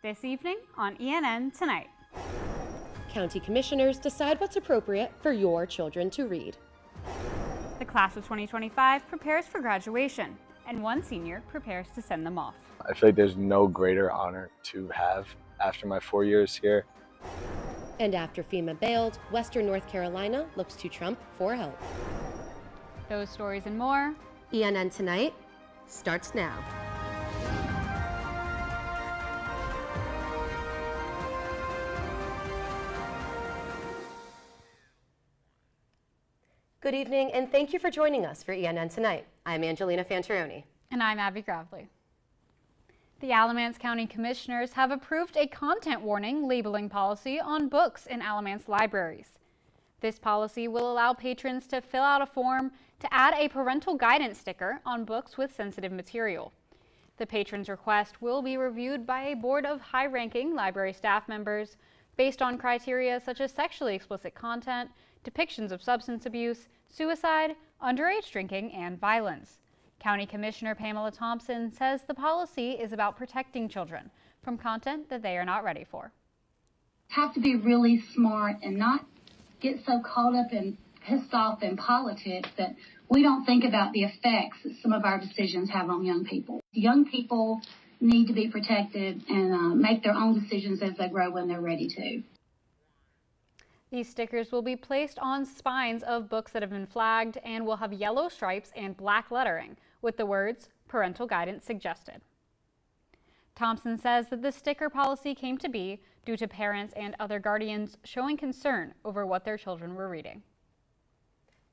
this evening on ENN Tonight. County commissioners decide what's appropriate for your children to read. The class of 2025 prepares for graduation, and one senior prepares to send them off. I feel like there's no greater honor to have after my 4 years here. And after FEMA bailed, Western North Carolina looks to Trump for help. Those stories and more. ENN Tonight starts now. Good evening, and thank you for joining us for ENN Tonight. I'm Angelina Fantaroni. And I'm Abby Gravely. The Alamance County Commissioners have approved a content warning labeling policy on books in Alamance libraries. This policy will allow patrons to fill out a form to add a parental guidance sticker on books with sensitive material. The patron's request will be reviewed by a board of high-ranking library staff members based on criteria such as sexually explicit content, depictions of substance abuse, suicide, underage drinking, and violence. County Commissioner Pamela Thompson says the policy is about protecting children from content that they are not ready for. Have to be really smart and not get so caught up and pissed off in politics that we don't think about the effects that some of our decisions have on young people. Young people need to be protected and make their own decisions as they grow when they're ready to. These stickers will be placed on spines of books that have been flagged and will have yellow stripes and black lettering with the words "Parental Guidance Suggested." Thompson says that the sticker policy came to be due to parents and other guardians showing concern over what their children were reading.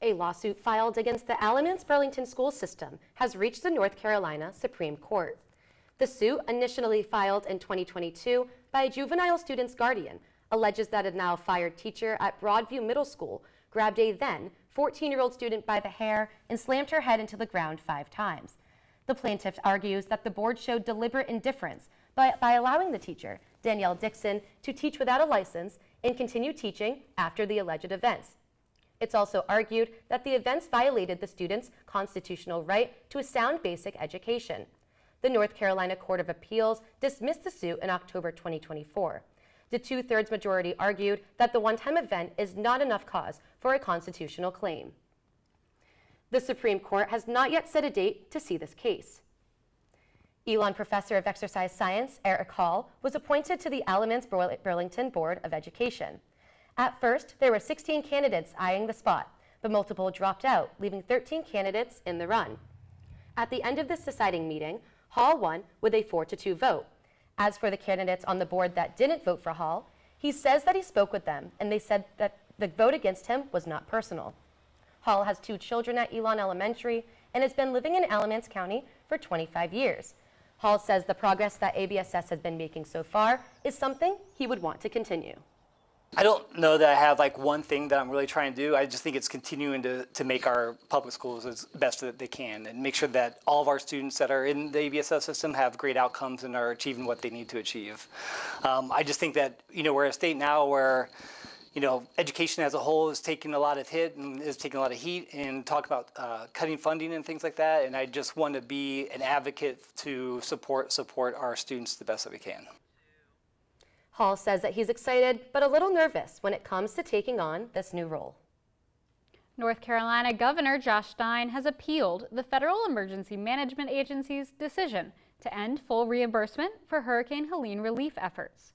A lawsuit filed against the Alamance-Burlington school system has reached the North Carolina Supreme Court. The suit, initially filed in 2022 by a juvenile student's guardian, alleges that a now fired teacher at Broadview Middle School grabbed a then 14-year-old student by the hair and slammed her head into the ground 5 times. The plaintiff argues that the board showed deliberate indifference by allowing the teacher, Danielle Dixon, to teach without a license and continue teaching after the alleged events. It's also argued that the events violated the student's constitutional right to a sound basic education. The North Carolina Court of Appeals dismissed the suit in October 2024. The 2/3 majority argued that the one-time event is not enough cause for a constitutional claim. The Supreme Court has not yet set a date to see this case. Elon Professor of Exercise Science Eric Hall was appointed to the Alamance-Burlington Board of Education. At first, there were 16 candidates eyeing the spot, but multiple dropped out, leaving 13 candidates in the run. At the end of this deciding meeting, Hall won with a 4-2 vote. As for the candidates on the board that didn't vote for Hall, he says that he spoke with them and they said that the vote against him was not personal. Hall has 2 children at Elon Elementary and has been living in Alamance County for 25 years. Hall says the progress that ABSS has been making so far is something he would want to continue. I don't know that I have like one thing that I'm really trying to do. I just think it's continuing to make our public schools as best that they can and make sure that all of our students that are in the ABSS system have great outcomes and are achieving what they need to achieve. I just think that, we're at a state now where, education as a whole is taking a lot of hit and is taking a lot of heat and talk about cutting funding and things like that. And I just want to be an advocate to support our students the best that we can. Hall says that he's excited but a little nervous when it comes to taking on this new role. North Carolina Governor Josh Stein has appealed the Federal Emergency Management Agency's decision to end full reimbursement for Hurricane Helene relief efforts.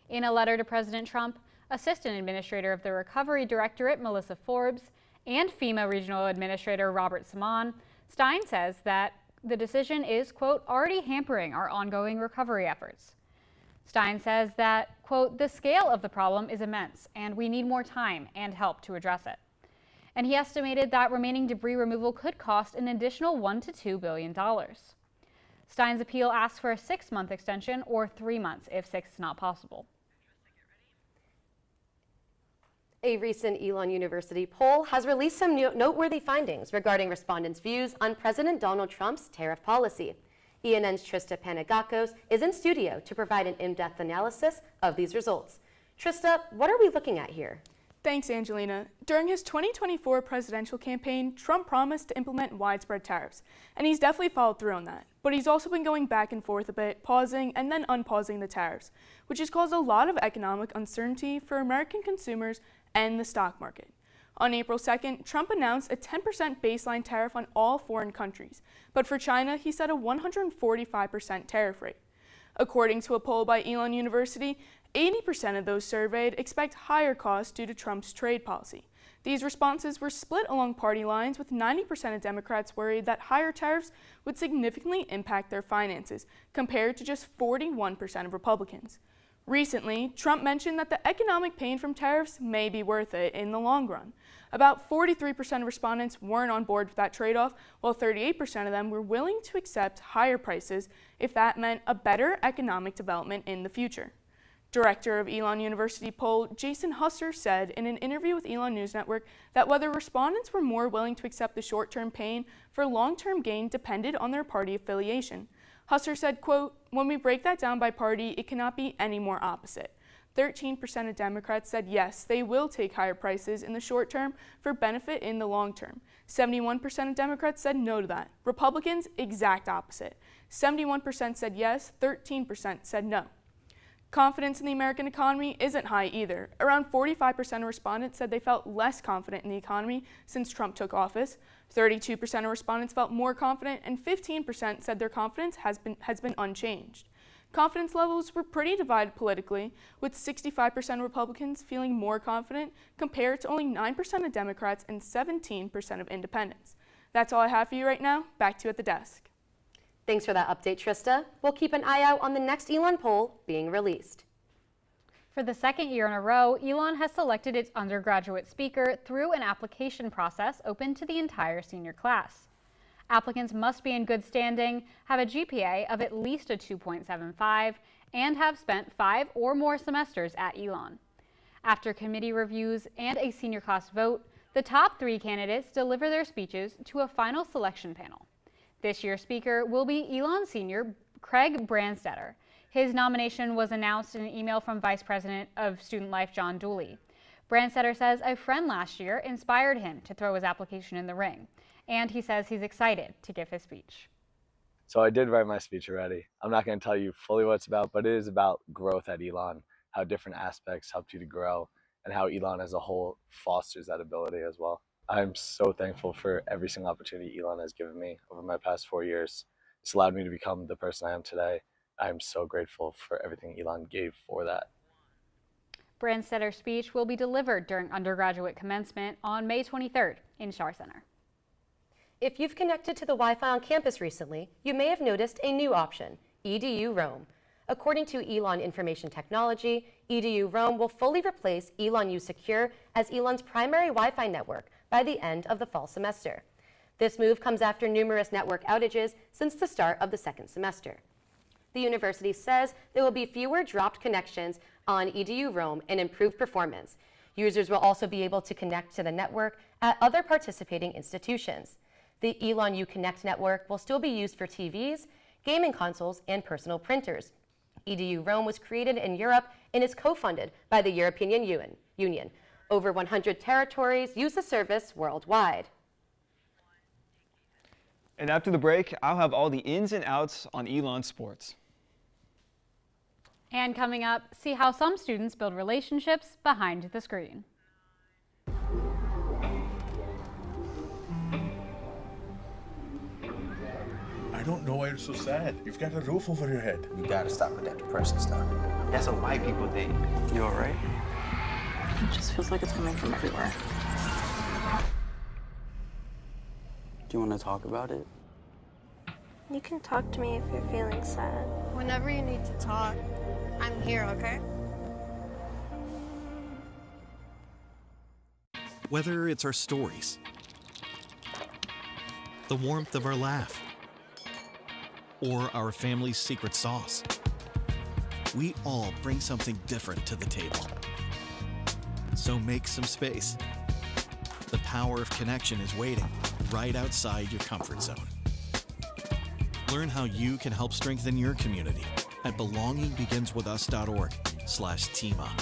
In a letter to President Trump, Assistant Administrator of the Recovery Directorate Melissa Forbes and FEMA Regional Administrator Robert Simon, Stein says that the decision is, quote, already hampering our ongoing recovery efforts. Stein says that, quote, the scale of the problem is immense and we need more time and help to address it. And he estimated that remaining debris removal could cost an additional $1 to $2 billion. Stein's appeal asks for a 6-month extension or 3 months if 6 is not possible. A recent Elon University poll has released some noteworthy findings regarding respondents' views on President Donald Trump's tariff policy. ENN's Trista Panagakos is in studio to provide an in-depth analysis of these results. Trista, what are we looking at here? Thanks, Angelina. During his 2024 presidential campaign, Trump promised to implement widespread tariffs, and he's definitely followed through on that. But he's also been going back and forth a bit, pausing and then unpausing the tariffs, which has caused a lot of economic uncertainty for American consumers and the stock market. On April 2nd, Trump announced a 10% baseline tariff on all foreign countries, but for China, he set a 145% tariff rate. According to a poll by ENN University, 80% of those surveyed expect higher costs due to Trump's trade policy. These responses were split along party lines, with 90% of Democrats worried that higher tariffs would significantly impact their finances, compared to just 41% of Republicans. Recently, Trump mentioned that the economic pain from tariffs may be worth it in the long run. About 43% of respondents weren't on board with that trade-off, while 38% of them were willing to accept higher prices if that meant a better economic development in the future. Director of ENN University poll, Jason Husser, said in an interview with ENN News Network that whether respondents were more willing to accept the short-term pain for long-term gain depended on their party affiliation. Husser said, quote, "When we break that down by party, it cannot be any more opposite. 13% of Democrats said yes, they will take higher prices in the short term for benefit in the long term. 71% of Democrats said no to that. Republicans, exact opposite. 71% said yes, 13% said no. Confidence in the American economy isn't high either. Around 45% of respondents said they felt less confident in the economy since Trump took office. 32% of respondents felt more confident, and 15% said their confidence has been unchanged. Confidence levels were pretty divided politically, with 65% of Republicans feeling more confident compared to only 9% of Democrats and 17% of independents. That's all I have for you right now. Back to you at the desk. Thanks for that update, Trista. We'll keep an eye out on the next ENN poll being released. For the second year in a row, ENN has selected its undergraduate speaker through an application process open to the entire senior class. Applicants must be in good standing, have a GPA of at least a 2.75, and have spent 5 or more semesters at ENN. After committee reviews and a senior class vote, the top 3 candidates deliver their speeches to a final selection panel. This year's speaker will be ENN senior Craig Brandstetter. His nomination was announced in an email from Vice President of Student Life John Dooley. Brandstetter says a friend last year inspired him to throw his application in the ring, and he says he's excited to give his speech. So I did write my speech already. I'm not going to tell you fully what it's about, but it is about growth at ENN, how different aspects helped you to grow, and how ENN as a whole fosters that ability as well. I'm so thankful for every single opportunity ENN has given me over my past 4 years. It's allowed me to become the person I am today. I'm so grateful for everything ENN gave for that. Brandstetter's speech will be delivered during undergraduate commencement on May 23rd in Schar Center. If you've connected to the Wi-Fi on campus recently, you may have noticed a new option, EDU Roam. According to ENN Information Technology, EDU Roam will fully replace ENN U Secure as ENN's primary Wi-Fi network by the end of the fall semester. This move comes after numerous network outages since the start of the second semester. The university says there will be fewer dropped connections on EDU Roam and improved performance. Users will also be able to connect to the network at other participating institutions. The ENN U Connect network will still be used for TVs, gaming consoles, and personal printers. EDU Roam was created in Europe and is co-funded by the European Union. Over 100 territories use the service worldwide. And after the break, I'll have all the ins and outs on ENN sports. And coming up, see how some students build relationships behind the screen. I don't know why you're so sad. You've got a roof over your head. You gotta stop with that depression stuff. That's what white people think. You all right? It just feels like it's coming from everywhere. Do you want to talk about it? You can talk to me if you're feeling sad. Whenever you need to talk, I'm here, okay? Whether it's our stories, the warmth of our laugh, or our family's secret sauce, we all bring something different to the table. So make some space. The power of connection is waiting right outside your comfort zone. Learn how you can help strengthen your community at belongingbeginswithus.org/teamup.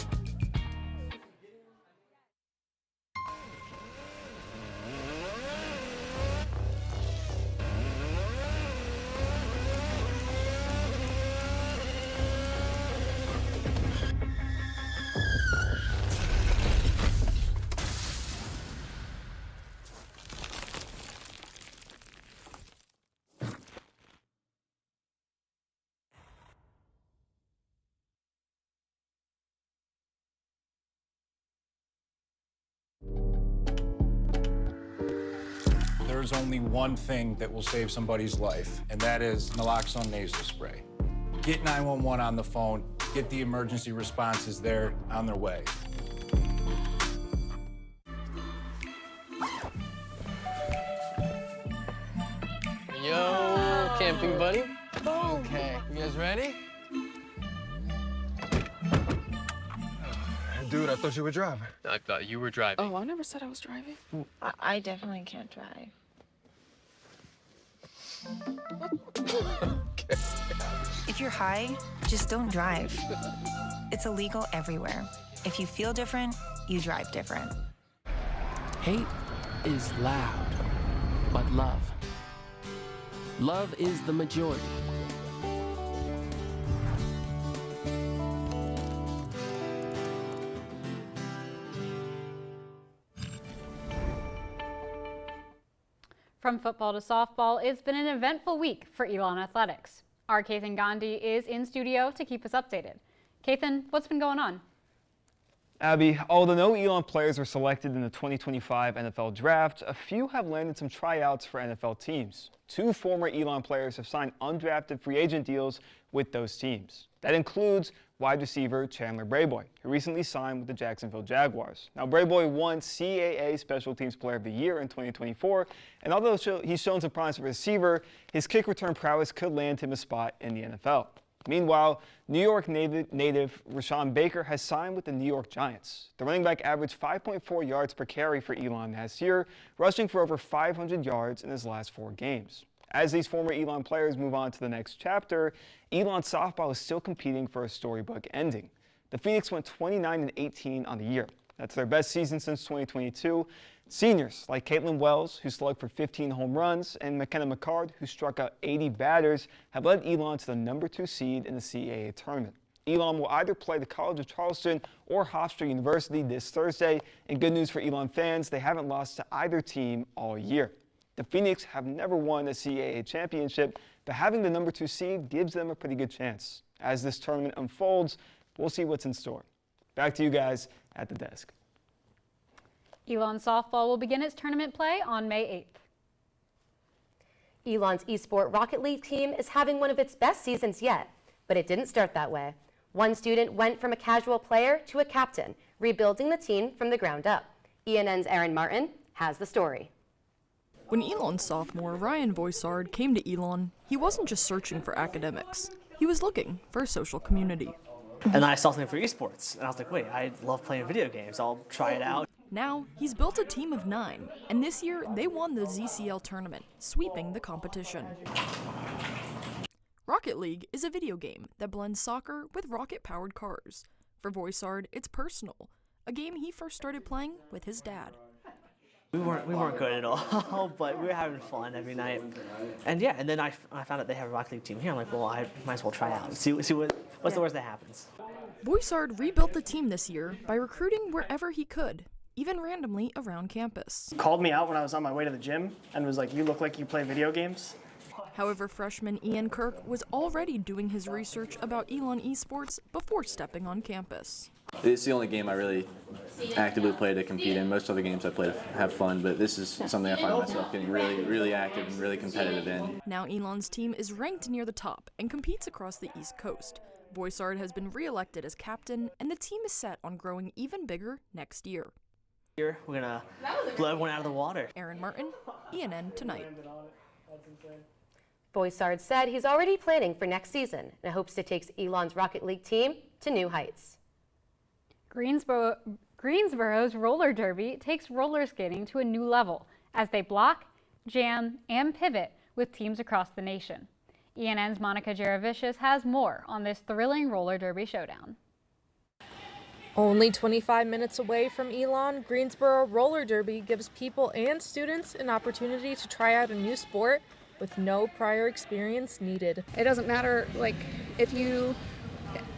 there's only one thing that will save somebody's life, and that is naloxone nasal spray. Get 911 on the phone, get the emergency responses there on their way. Yo, camping buddy. Okay, you guys ready? Dude, I thought you were driving. I thought you were driving. Oh, I never said I was driving. I definitely can't drive. Okay. If you're high, just don't drive. It's illegal everywhere. If you feel different, you drive different. Hate is loud, but love is the majority. From football to softball, it's been an eventful week for Elon Athletics. Our Kathan Gandhi is in studio to keep us updated. Kathan, what's been going on? Abby, although no Elon players were selected in the 2025 NFL Draft, a few have landed some tryouts for NFL teams. 2 former Elon players have signed undrafted free agent deals with those teams. That includes wide receiver Chandler Brayboy, who recently signed with the Jacksonville Jaguars. Now, Brayboy won CAA Special Teams Player of the Year in 2024, and although he's shown some promise as a receiver, his kick return prowess could land him a spot in the NFL. Meanwhile, New York native Rashawn Baker has signed with the New York Giants. The running back averaged 5.4 yards per carry for Elon last year, rushing for over 500 yards in his last 4 games. As these former Elon players move on to the next chapter, Elon softball is still competing for a storybook ending. The Phoenix went 29-18 on the year. That's their best season since 2022. Seniors like Caitlin Wells, who slugged for 15 home runs, and McKenna McCard, who struck out 80 batters, have led Elon to the #2 seed in the CAA tournament. Elon will either play the College of Charleston or Hofstra University this Thursday. And good news for Elon fans, they haven't lost to either team all year. The Phoenix have never won a CAA championship, but having the #2 seed gives them a pretty good chance. As this tournament unfolds, we'll see what's in store. Back to you guys at the desk. Elon softball will begin its tournament play on May 8th. Elon's eSport Rocket League team is having one of its best seasons yet, but it didn't start that way. One student went from a casual player to a captain, rebuilding the team from the ground up. ENN's Aaron Martin has the story. When Elon's sophomore, Ryan Voisard, came to Elon, he wasn't just searching for academics. He was looking for a social community. And then I saw something for esports, and I was like, wait, I love playing video games. I'll try it out. Now, he's built a team of 9, and this year they won the ZCL tournament, sweeping the competition. Rocket League is a video game that blends soccer with rocket-powered cars. For Voisard, it's personal, a game he first started playing with his dad. We weren't good at all, but we were having fun every night. And yeah, and then I found out they have a Rocket League team here. I'm like, well, I might as well try out and see what's the worst that happens. Voisard rebuilt the team this year by recruiting wherever he could, even randomly around campus. Called me out when I was on my way to the gym and was like, you look like you play video games. However, freshman Ian Kirk was already doing his research about Elon esports before stepping on campus. It's the only game I really actively play to compete in. Most other games I play to have fun, but this is something I find myself getting really active and really competitive in. Now Elon's team is ranked near the top and competes across the East Coast. Voisard has been re-elected as captain, and the team is set on growing even bigger next year. Here, we're gonna blow everyone out of the water. Aaron Martin, ENN Tonight. Voisard said he's already planning for next season and hopes to take Elon's Rocket League team to new heights. Greensboro's roller derby takes roller skating to a new level as they block, jam, and pivot with teams across the nation. ENN's Monica Jaravicius has more on this thrilling roller derby showdown. Only 25 minutes away from Elon, Greensboro Roller Derby gives people and students an opportunity to try out a new sport with no prior experience needed. It doesn't matter if you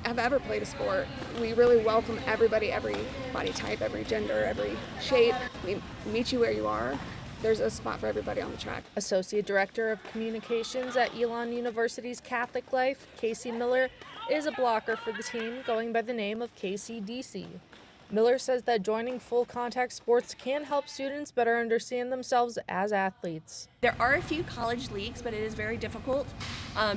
have ever played a sport. We really welcome everybody, every body type, every gender, every shape. We meet you where you are. There's a spot for everybody on the track. Associate Director of Communications at Elon University's Catholic Life, Casey Miller, is a blocker for the team going by the name of KCDC. Miller says that joining full contact sports can help students better understand themselves as athletes. There are a few college leagues, but it is very difficult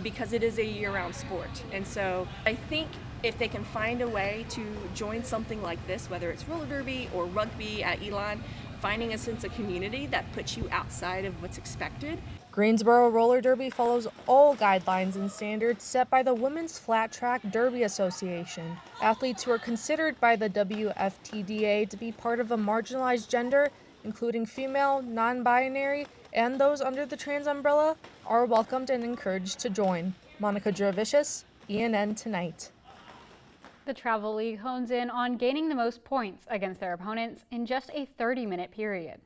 because it is a year-round sport. And so I think if they can find a way to join something like this, whether it's roller derby or rugby at Elon, finding a sense of community that puts you outside of what's expected. Greensboro Roller Derby follows all guidelines and standards set by the Women's Flat Track Derby Association. Athletes who are considered by the WFTDA to be part of a marginalized gender, including female, non-binary, and those under the trans umbrella, are welcomed and encouraged to join. Monica Dravicius, ENN Tonight. The Travel League hones in on gaining the most points against their opponents in just a 30-minute period.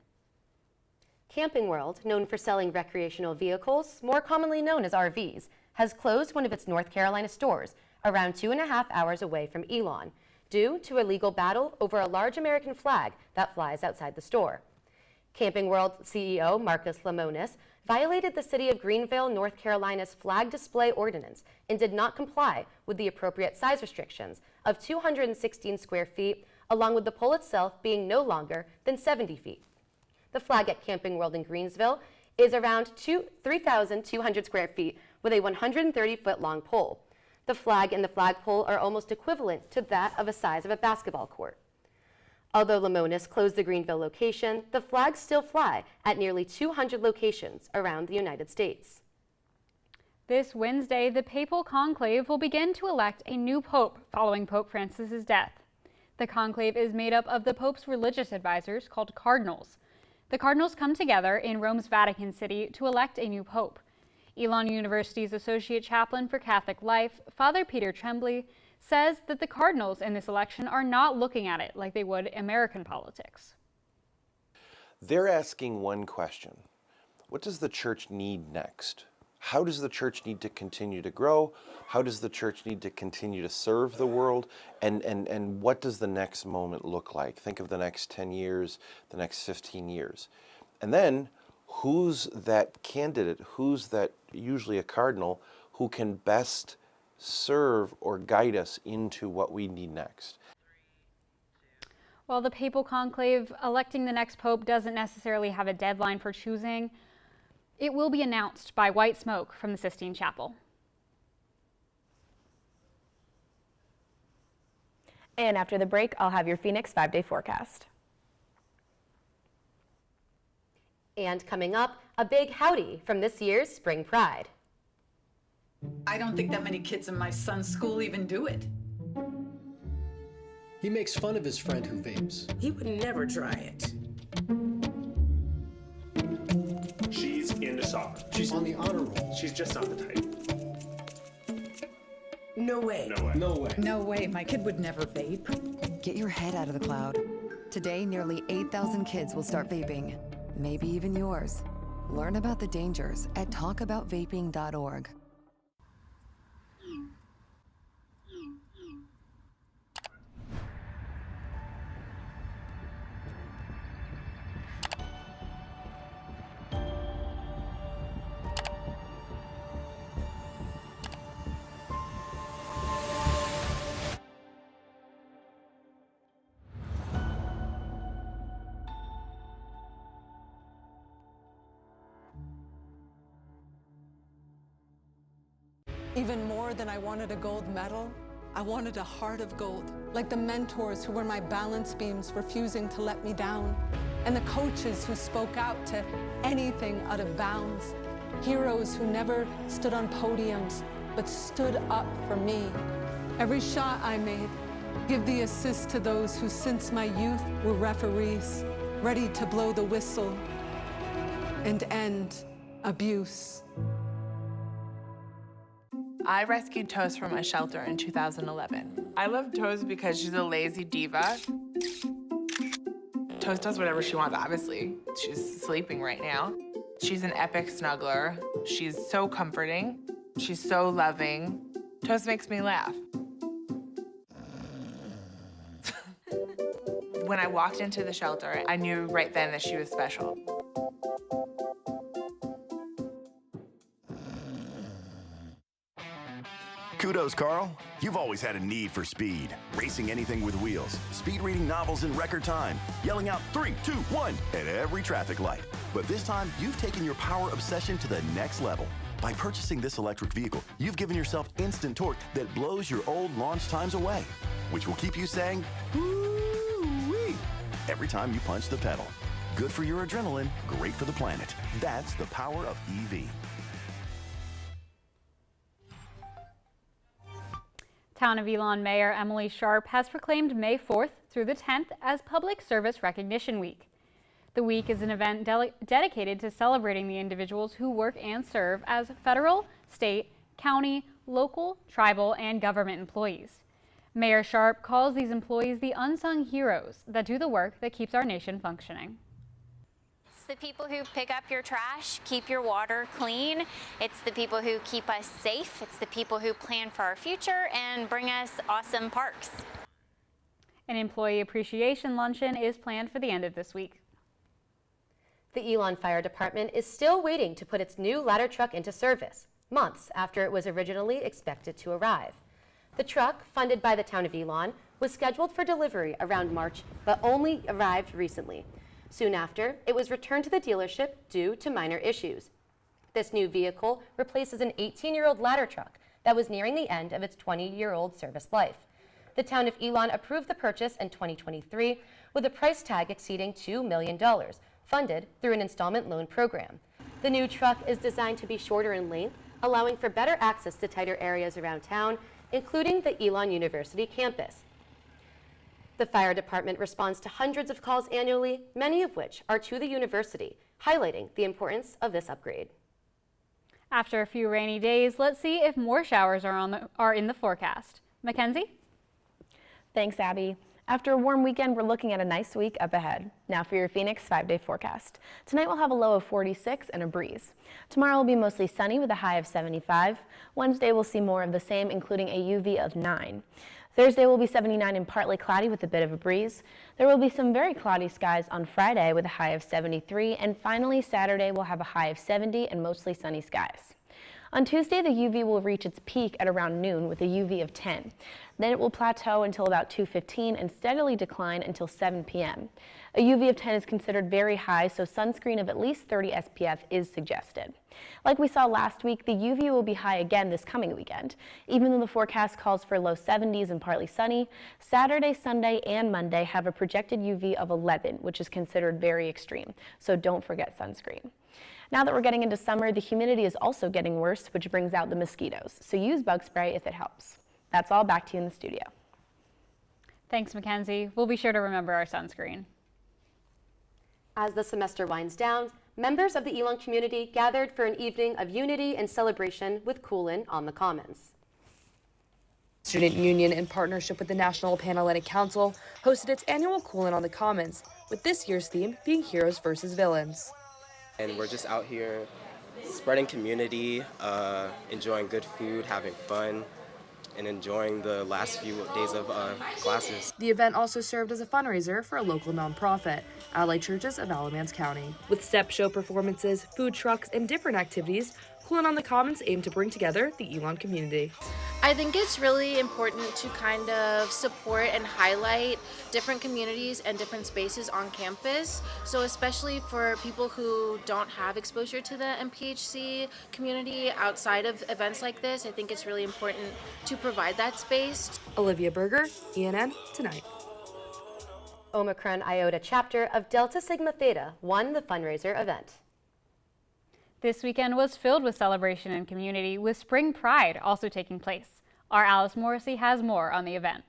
Camping World, known for selling recreational vehicles, more commonly known as RVs, has closed one of its North Carolina stores around 2.5 hours away from Elon, due to a legal battle over a large American flag that flies outside the store. Camping World CEO Marcus Lemonis violated the city of Greenville, North Carolina's flag display ordinance and did not comply with the appropriate size restrictions of 216 square feet, along with the pole itself being no longer than 70 feet. The flag at Camping World in Greensville is around 3,200 square feet with a 130-foot long pole. The flag and the flagpole are almost equivalent to that of a size of a basketball court. Although Lemonis closed the Greenville location, the flags still fly at nearly 200 locations around the United States. This Wednesday, the Papal Conclave will begin to elect a new pope following Pope Francis's death. The conclave is made up of the Pope's religious advisors, called cardinals. The cardinals come together in Rome's Vatican City to elect a new pope. Elon University's Associate Chaplain for Catholic Life, Father Peter Tremblay, says that the cardinals in this election are not looking at it like they would American politics. They're asking one question: what does the church need next? How does the church need to continue to grow? How does the church need to continue to serve the world? And what does the next moment look like? Think of the next 10 years, the next 15 years. And then who's that candidate, who's that, usually a cardinal, who can best serve or guide us into what we need next? While the Papal Conclave electing the next pope doesn't necessarily have a deadline for choosing, it will be announced by white smoke from the Sistine Chapel. And after the break, I'll have your Phoenix 5-day forecast. And coming up, a big howdy from this year's Spring Pride. I don't think that many kids in my son's school even do it. He makes fun of his friend who vapes. He would never try it. She's into soccer. She's on the honor roll. She's just not the type. No way. No way. No way. No way, my kid would never vape. Get your head out of the cloud. Today, nearly 8,000 kids will start vaping. Maybe even yours. Learn about the dangers at talkaboutvaping.org. Even more than I wanted a gold medal, I wanted a heart of gold, like the mentors who were my balance beams refusing to let me down, and the coaches who spoke out to anything out of bounds, heroes who never stood on podiums, but stood up for me. Every shot I made, give the assist to those who since my youth were referees, ready to blow the whistle and end abuse. I rescued Toast from a shelter in 2011. I love Toast because she's a lazy diva. Toast does whatever she wants, obviously. She's sleeping right now. She's an epic snuggler. She's so comforting. She's so loving. Toast makes me laugh. When I walked into the shelter, I knew right then that she was special. Kudos, Carl. You've always had a need for speed. Racing anything with wheels, speed reading novels in record time, yelling out 3, 2, 1 at every traffic light. But this time, you've taken your power obsession to the next level. By purchasing this electric vehicle, you've given yourself instant torque that blows your old launch times away, which will keep you saying, "Woo-wee" every time you punch the pedal. Good for your adrenaline, great for the planet. That's the power of EV. Town of Elon Mayor Emily Sharp has proclaimed May 4th through the 10th as Public Service Recognition Week. The week is an event dedicated to celebrating the individuals who work and serve as federal, state, county, local, tribal, and government employees. Mayor Sharp calls these employees the unsung heroes that do the work that keeps our nation functioning. It's the people who pick up your trash, keep your water clean. It's the people who keep us safe. It's the people who plan for our future and bring us awesome parks. An employee appreciation luncheon is planned for the end of this week. The Elon Fire Department is still waiting to put its new ladder truck into service, months after it was originally expected to arrive. The truck, funded by the town of Elon, was scheduled for delivery around March, but only arrived recently. Soon after, it was returned to the dealership due to minor issues. This new vehicle replaces an 18-year-old ladder truck that was nearing the end of its 20-year-old service life. The town of Elon approved the purchase in 2023 with a price tag exceeding $2 million, funded through an installment loan program. The new truck is designed to be shorter in length, allowing for better access to tighter areas around town, including the Elon University campus. The fire department responds to hundreds of calls annually, many of which are to the university, highlighting the importance of this upgrade. After a few rainy days, let's see if more showers are in the forecast. Mackenzie? Thanks, Abby. After a warm weekend, we're looking at a nice week up ahead. Now for your Phoenix 5-day forecast. Tonight we'll have a low of 46 and a breeze. Tomorrow will be mostly sunny with a high of 75. Wednesday we'll see more of the same, including a UV of 9. Thursday will be 79 and partly cloudy with a bit of a breeze. There will be some very cloudy skies on Friday with a high of 73. And finally, Saturday will have a high of 70 and mostly sunny skies. On Tuesday, the UV will reach its peak at around noon with a UV of 10. Then it will plateau until about 2:15 and steadily decline until 7 p.m. A UV of 10 is considered very high, so sunscreen of at least 30 SPF is suggested. Like we saw last week, the UV will be high again this coming weekend. Even though the forecast calls for low 70s and partly sunny, Saturday, Sunday, and Monday have a projected UV of 11, which is considered very extreme, so don't forget sunscreen. Now that we're getting into summer, the humidity is also getting worse, which brings out the mosquitoes, so use bug spray if it helps. That's all. Back to you in the studio. Thanks, Mackenzie. We'll be sure to remember our sunscreen. As the semester winds down, members of the Elon community gathered for an evening of unity and celebration with Coolin on the Commons. Student Union, in partnership with the National Panhellenic Council, hosted its annual Coolin on the Commons, with this year's theme being Heroes versus Villains. And we're just out here spreading community, enjoying good food, having fun, and enjoying the last few days of classes. The event also served as a fundraiser for a local nonprofit, Allied Churches of Alamance County. With step show performances, food trucks, and different activities, Coolin on the Commons aimed to bring together the Elon community. I think it's really important to kind of support and highlight different communities and different spaces on campus. So especially for people who don't have exposure to the MPHC community outside of events like this, I think it's really important to provide that space. Olivia Berger, ENN Tonight. Omicron Iota chapter of Delta Sigma Theta won the fundraiser event. This weekend was filled with celebration and community, with Spring Pride also taking place. Our Alice Morrissey has more on the event.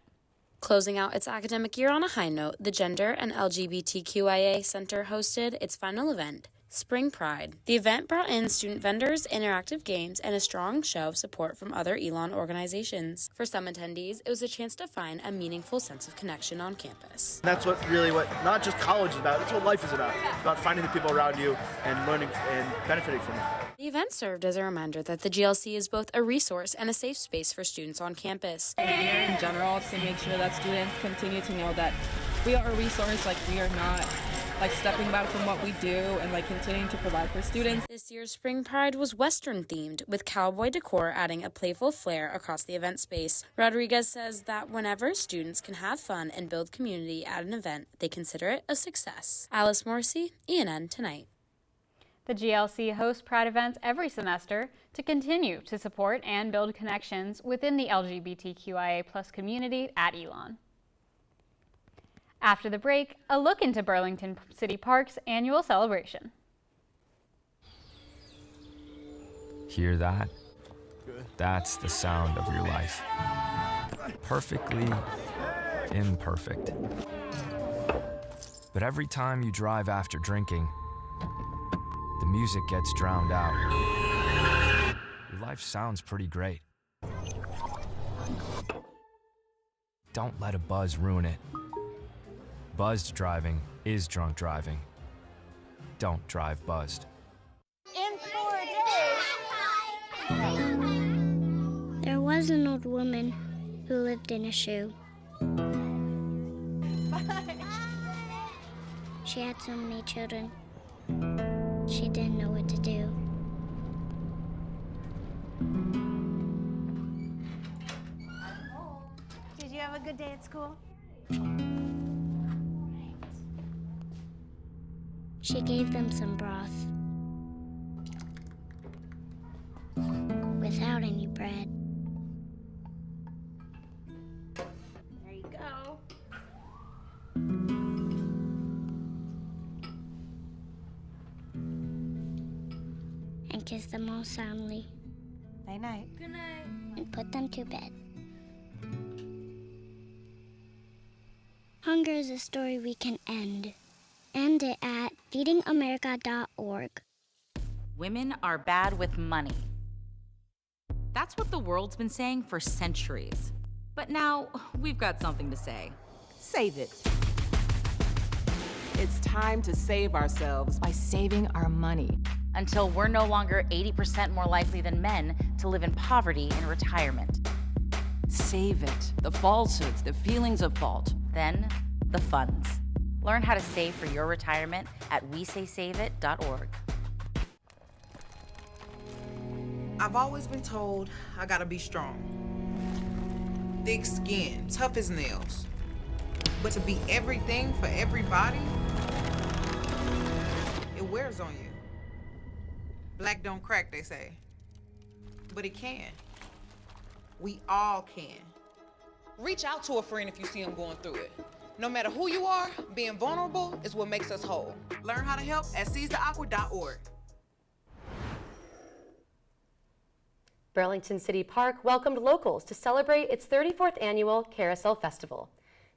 Closing out its academic year on a high note, the Gender and LGBTQIA Center hosted its final event, Spring Pride. The event brought in student vendors, interactive games, and a strong show of support from other Elon organizations. For some attendees, it was a chance to find a meaningful sense of connection on campus. That's what not just college is about, it's what life is about. It's about finding the people around you and learning and benefiting from it. The event served as a reminder that the GLC is both a resource and a safe space for students on campus. In general, to make sure that students continue to know that we are a resource, like we are not like stepping back from what we do and like continuing to provide for students. This year's Spring Pride was Western themed, with cowboy decor adding a playful flair across the event space. Rodriguez says that whenever students can have fun and build community at an event, they consider it a success. Alice Morrissey, ENN Tonight. The GLC hosts Pride events every semester to continue to support and build connections within the LGBTQIA+ community at Elon. After the break, a look into Burlington City Park's annual celebration. Hear that? That's the sound of your life. Perfectly imperfect. But every time you drive after drinking, the music gets drowned out. Your life sounds pretty great. Don't let a buzz ruin it. Buzzed driving is drunk driving. Don't drive buzzed. In 4 days. There was an old woman who lived in a shoe. She had so many children. She didn't know what to do. Did you have a good day at school? She gave them some broth without any bread. There you go. And kissed them all soundly. Night night. Good night. And put them to bed. Hunger is a story we can end. End it at feedingamerica.org. Women are bad with money. That's what the world's been saying for centuries. But now we've got something to say. Save it. It's time to save ourselves by saving our money. Until we're no longer 80% more likely than men to live in poverty in retirement. Save it. The falsehoods, the feelings of fault. Then, the funds. Learn how to save for your retirement at wesaysaveit.org. I've always been told I gotta be strong. Thick skin, tough as nails. But to be everything for everybody, it wears on you. Black don't crack, they say. But it can. We all can. Reach out to a friend if you see them going through it. No matter who you are, being vulnerable is what makes us whole. Learn how to help at seizetheawkward.org. Burlington City Park welcomed locals to celebrate its 34th annual Carousel Festival.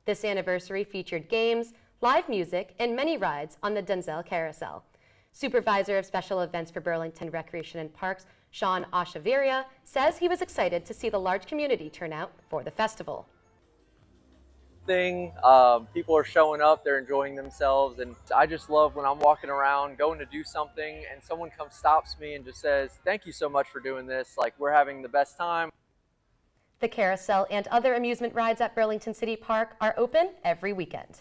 This anniversary featured games, live music, and many rides on the Denzel Carousel. Supervisor of Special Events for Burlington Recreation and Parks, Sean Ashaviria, says he was excited to see the large community turn out for the festival. People are showing up, they're enjoying themselves, and I just love when I'm walking around going to do something and someone comes stops me and just says, "Thank you so much for doing this, like we're having the best time." The carousel and other amusement rides at Burlington City Park are open every weekend.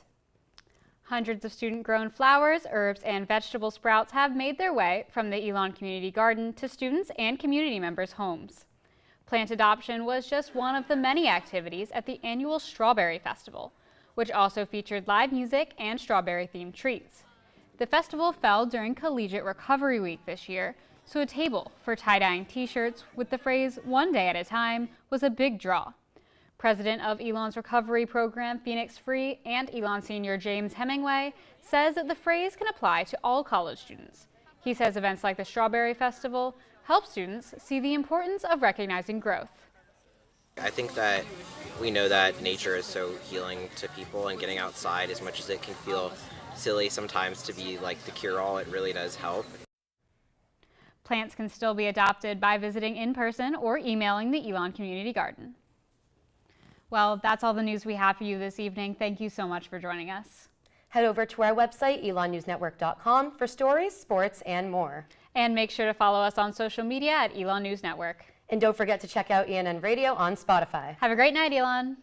Hundreds of student-grown flowers, herbs, and vegetable sprouts have made their way from the Elon Community Garden to students and community members' homes. Plant adoption was just one of the many activities at the annual Strawberry Festival, which also featured live music and strawberry-themed treats. The festival fell during Collegiate Recovery Week this year, so a table for tie-dyeing t-shirts with the phrase "one day at a time" was a big draw. President of Elon's recovery program, Phoenix Free, and Elon senior James Hemingway says that the phrase can apply to all college students. He says events like the Strawberry Festival help students see the importance of recognizing growth. I think that we know that nature is so healing to people, and getting outside, as much as it can feel silly sometimes to be like the cure-all, it really does help. Plants can still be adopted by visiting in person or emailing the Elon Community Garden. Well, that's all the news we have for you this evening. Thank you so much for joining us. Head over to our website, elonnewsnetwork.com, for stories, sports, and more. And make sure to follow us on social media at Elon News Network. And don't forget to check out ENN Radio on Spotify. Have a great night, Elon.